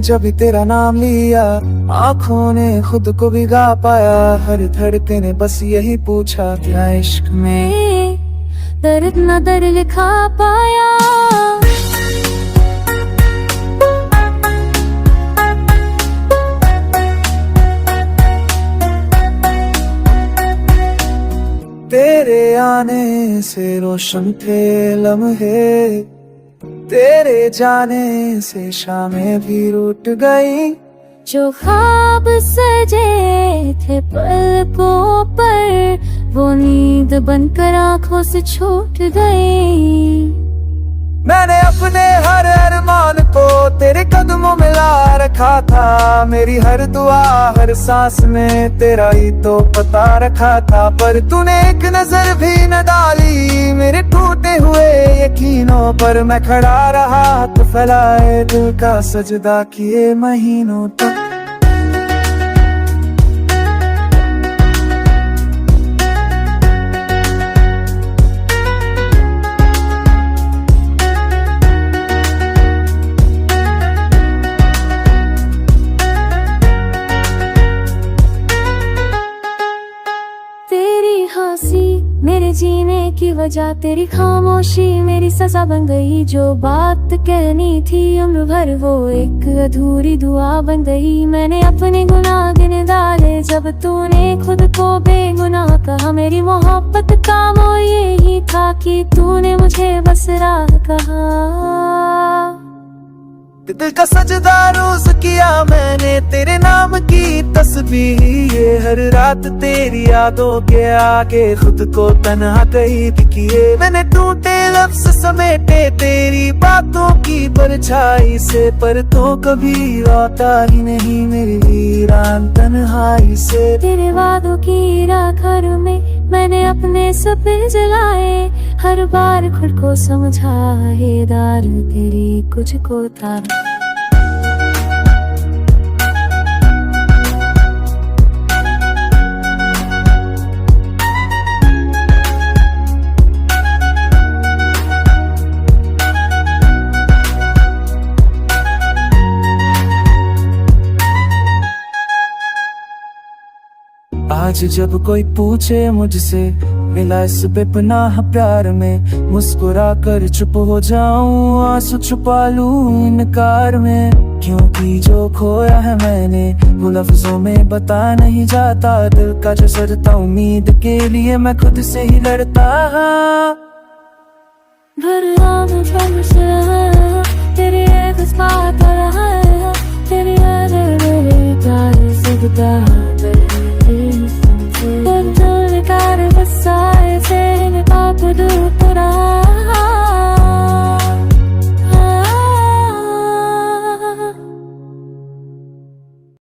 जब तेरा नाम लिया, आंखों ने खुद को भिगा पाया। हर धड़कन ने बस यही पूछा, क्या इश्क में दर्द न दर लिखा पाया। तेरे आने से रोशन थे लम्हे, तेरे जाने से शामें भी रूठ गई। जो ख्वाब सजे थे पलकों पर, वो नींद बनकर आंखों से छूट गई। मैंने अपने हर अरमान को तेरे कदमों में ला रखा था। मेरी हर दुआ हर सांस में तेरा ही तो पता रखा था। पर तूने एक नजर भी न डाली मेरे टूटे हुए यकीनों पर। मैं खड़ा रहा तो फैलाए दिल का सजदा किए महीनों तक। मेरे जीने की वजह तेरी खामोशी मेरी सजा बन गई। जो बात कहनी थी उम्र भर वो एक अधूरी दुआ बन गई। मैंने अपने गुनाह गिन डाले जब तूने खुद को बेगुनाह कहा। मेरी मोहब्बत का वो यही था कि तूने मुझे बस राह कहा। दिल का सजदा रोज किया मैंने तेरे नाम की तस्बीह। ये हर रात तेरी यादों के आगे खुद को तन्हा कहीं किए। मैंने टूटे लफ्ज समेटे तेरी बातों की परछाई से। पर तो कभी आता ही नहीं मेरी वीरान तन्हाई से। तेरे वादों की राख में मैंने अपने सपने जलाए। हर बार खुद को समझा ये दारू तेरी कुछ को था। आज जब कोई पूछे मुझसे मिला इस बेपनाह प्यार में, मुस्कुरा कर चुप हो जाऊं आंसू छुपा लूं इनकार में। क्योंकि जो खोया है मैंने वो लफ्जों में बता नहीं जाता। दिल का जो सजता उम्मीद के लिए मैं खुद से ही लड़ता। तेरी